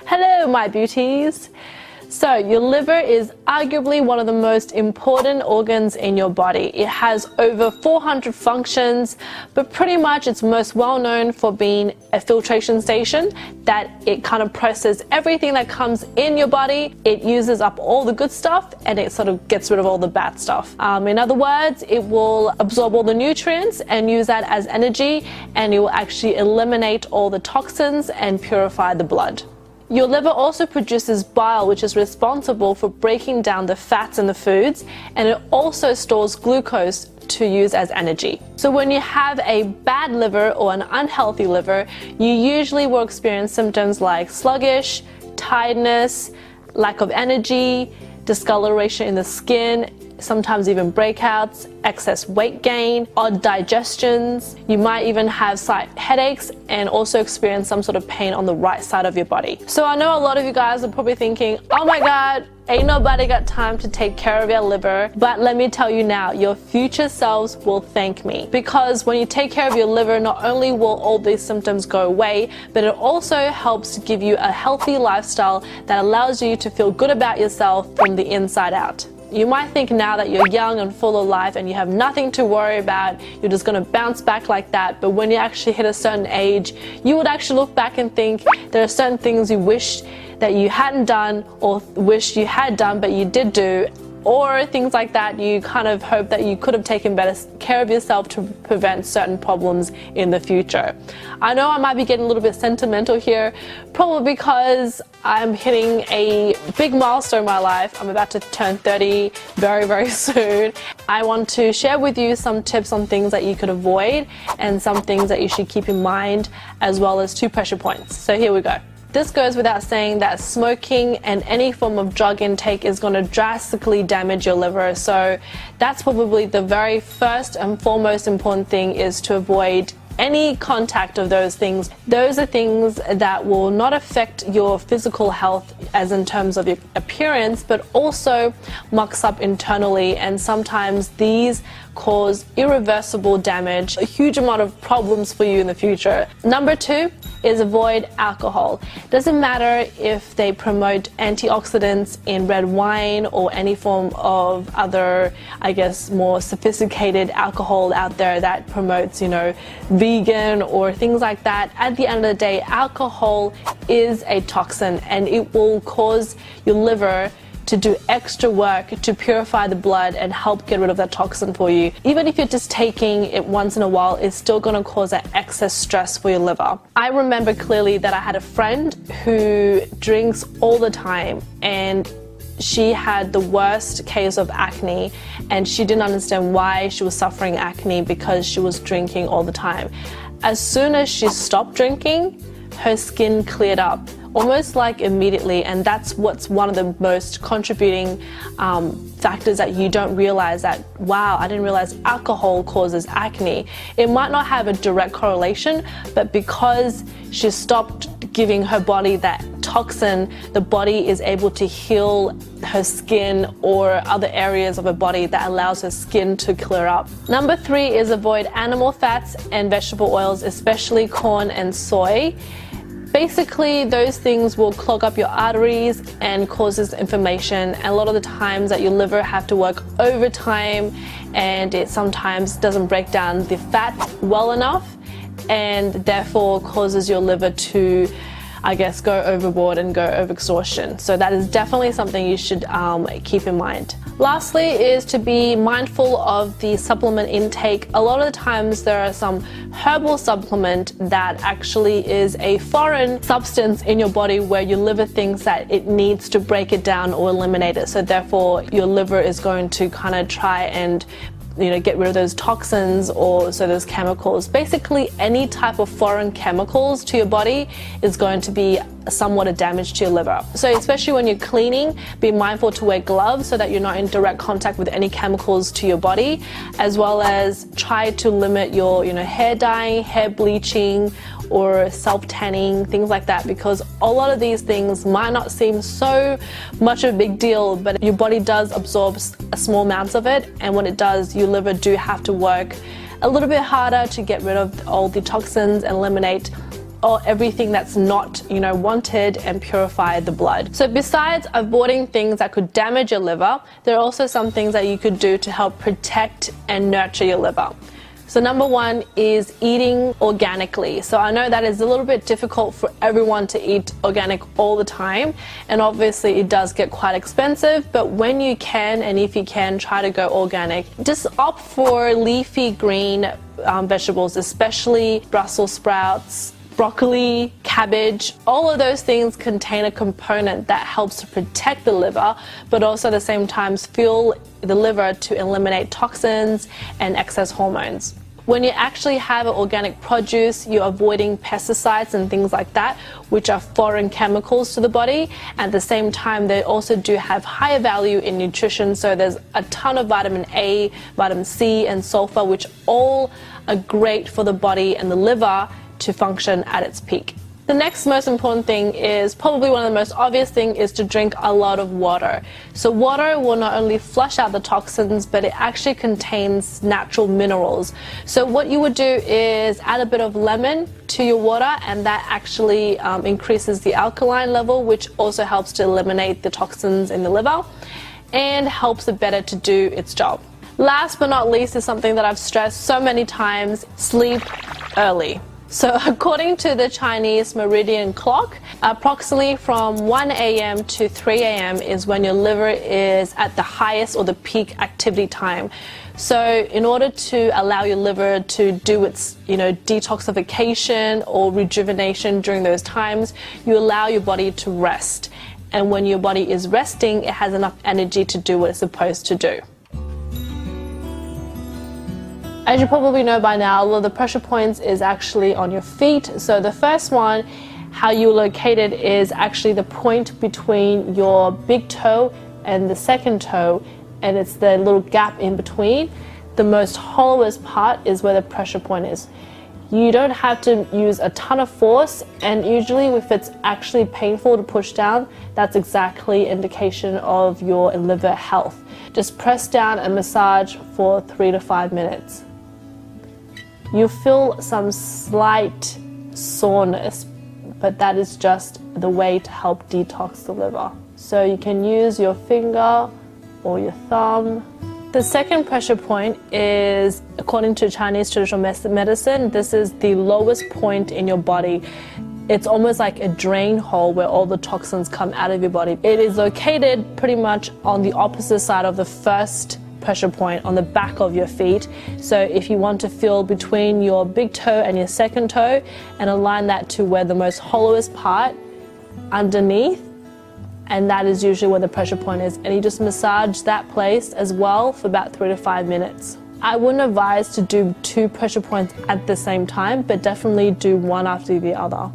Hello, my beauties. So your liver is arguably one of the most important organs in your body. It has over 400 functions, but pretty much it's most well known for being a filtration station that it kind of processes everything that comes in your body. It uses up all the good stuff and it sort of gets rid of all the bad stuff. In other words, it will absorb all the nutrients and use that as energy, and it will actually eliminate all the toxins and purify the blood. Your liver also produces bile, which is responsible for breaking down the fats in the foods, and it also stores glucose to use as energy. So when you have a bad liver or an unhealthy liver, you usually will experience symptoms like sluggish, tiredness, lack of energy, discoloration in the skin, sometimes even breakouts, excess weight gain, odd digestions. You might even have slight headaches and also experience some sort of pain on the right side of your body. So I know a lot of you guys are probably thinking, oh my God, ain't nobody got time to take care of your liver. But let me tell you now, your future selves will thank me. Because when you take care of your liver, not only will all these symptoms go away, but it also helps to give you a healthy lifestyle that allows you to feel good about yourself from the inside out. You might think now that you're young and full of life and you have nothing to worry about, you're just going to bounce back like that. But when you actually hit a certain age, you would actually look back and think there are certain things you wish that you hadn't done or wish you had done but you did do, or things like that. You kind of hope that you could have taken better care of yourself to prevent certain problems in the future. I know I might be getting a little bit sentimental here, probably because I'm hitting a big milestone in my life. I'm about to turn 30 very, very soon. I want to share with you some tips on things that you could avoid and some things that you should keep in mind, as well as 2 pressure points. So here we go. This goes without saying that smoking and any form of drug intake is going to drastically damage your liver. So that's probably the very first and foremost important thing, is to avoid any contact of those things. Those are things that will not affect your physical health as in terms of your appearance, but also mucks up internally, and sometimes these cause irreversible damage, a huge amount of problems for you in the future. Number 2 is avoid alcohol. Doesn't matter if they promote antioxidants in red wine or any form of other, I guess, more sophisticated alcohol out there that promotes, vegan or things like that. At the end of the day, alcohol is a toxin, and it will cause your liver to do extra work to purify the blood and help get rid of that toxin for you. Even if you're just taking it once in a while, it's still going to cause that excess stress for your liver. I remember clearly that I had a friend who drinks all the time, and she had the worst case of acne, and she didn't understand why she was suffering acne because she was drinking all the time. As soon as she stopped drinking, her skin cleared up, almost like immediately, and that's what's one of the most contributing factors that you don't realize, that wow, I didn't realize alcohol causes acne. It might not have a direct correlation, but because she stopped giving her body that toxin, the body is able to heal her skin or other areas of her body that allows her skin to clear up. Number 3 is avoid animal fats and vegetable oils, especially corn and soy. Basically, those things will clog up your arteries and causes inflammation. And a lot of the times that your liver have to work overtime, and it sometimes doesn't break down the fat well enough, and therefore causes your liver to, I guess, go overboard and go over exhaustion. So that is definitely something you should keep in mind. Lastly is to be mindful of the supplement intake. A lot of the times there are some herbal supplement that actually is a foreign substance in your body where your liver thinks that it needs to break it down or eliminate it. So therefore your liver is going to kind of try and get rid of those toxins or those chemicals. Basically, any type of foreign chemicals to your body is going to be somewhat a damage to your liver. So especially when you're cleaning, be mindful to wear gloves so that you're not in direct contact with any chemicals to your body, as well as try to limit your hair dyeing, hair bleaching, or self-tanning, things like that, because a lot of these things might not seem so much of a big deal, but your body does absorb small amounts of it, and when it does, your liver do have to work a little bit harder to get rid of all the toxins and eliminate or everything that's not, wanted, and purify the blood. So besides avoiding things that could damage your liver, there are also some things that you could do to help protect and nurture your liver. So number one is eating organically. So I know that is a little bit difficult for everyone to eat organic all the time, and obviously it does get quite expensive, but when you can, and if you can, try to go organic. Just opt for leafy green vegetables, especially Brussels sprouts, broccoli, cabbage. All of those things contain a component that helps to protect the liver, but also at the same time fuel the liver to eliminate toxins and excess hormones. When you actually have organic produce, you're avoiding pesticides and things like that, which are foreign chemicals to the body. At the same time, they also do have higher value in nutrition. So there's a ton of vitamin A, vitamin C, and sulfur, which all are great for the body and the liver to function at its peak. The next most important thing is probably one of the most obvious thing is to drink a lot of water. So water will not only flush out the toxins, but it actually contains natural minerals. So what you would do is add a bit of lemon to your water, and that actually increases the alkaline level, which also helps to eliminate the toxins in the liver and helps it better to do its job. Last but not least is something that I've stressed so many times: sleep early. So according to the Chinese meridian clock, approximately from 1 a.m. to 3 a.m. is when your liver is at the highest or the peak activity time. So in order to allow your liver to do its, detoxification or rejuvenation during those times, you allow your body to rest. And when your body is resting, it has enough energy to do what it's supposed to do. As you probably know by now, one of the pressure points is actually on your feet. So the first one, how you locate it, is actually the point between your big toe and the second toe, and it's the little gap in between. The most hollowest part is where the pressure point is. You don't have to use a ton of force, and usually if it's actually painful to push down, that's exactly indication of your liver health. Just press down and massage for 3 to 5 minutes. You feel some slight soreness, but that is just the way to help detox the liver. So you can use your finger or your thumb. The second pressure point is, according to Chinese traditional medicine, this is the lowest point in your body. It's almost like a drain hole where all the toxins come out of your body. It is located pretty much on the opposite side of the first pressure point, on the back of your feet. So if you want to feel between your big toe and your second toe and align that to where the most hollowest part underneath, and that is usually where the pressure point is, and you just massage that place as well for about 3 to 5 minutes. I wouldn't advise to do 2 pressure points at the same time, but definitely do one after the other.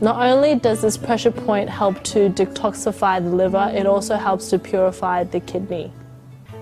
Not only does this pressure point help to detoxify the liver, it also helps to purify the kidney.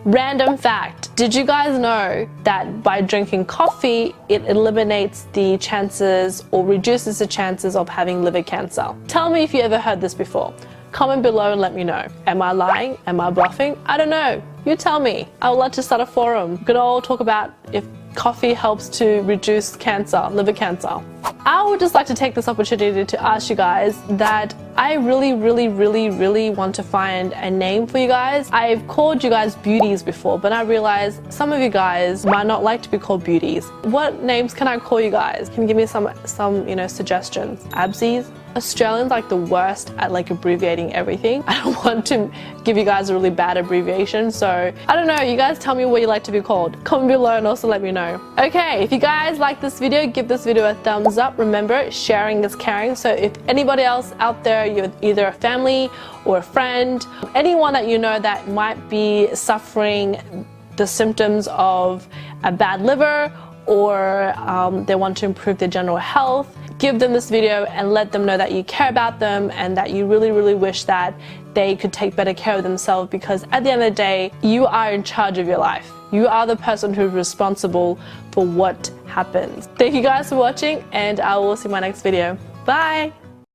Random fact, did you guys know that by drinking coffee, it eliminates the chances or reduces the chances of having liver cancer? Tell me if you ever heard this before. Comment below and let me know. Am I lying? Am I bluffing? I don't know. You tell me. I would love to start a forum. We could all talk about if coffee helps to reduce cancer, liver cancer. I would just like to take this opportunity to ask you guys that I really want to find a name for you guys. I've called you guys beauties before, but I realized some of you guys might not like to be called beauties. What names can I call you guys? Can you give me some suggestions? Absies? Australians like the worst at abbreviating everything. I don't want to give you guys a really bad abbreviation, so I don't know, you guys tell me what you like to be called. Comment below and also let me know. Okay, if you guys like this video, give this video a thumbs up. Remember, sharing is caring, so if anybody else out there, you're either a family or a friend, anyone that you know that might be suffering the symptoms of a bad liver, or they want to improve their general health, give them this video and let them know that you care about them and that you really wish that they could take better care of themselves, because at the end of the day, you are in charge of your life. You are the person who's responsible for what happens. Thank you guys for watching, and I will see you in my next video. Bye!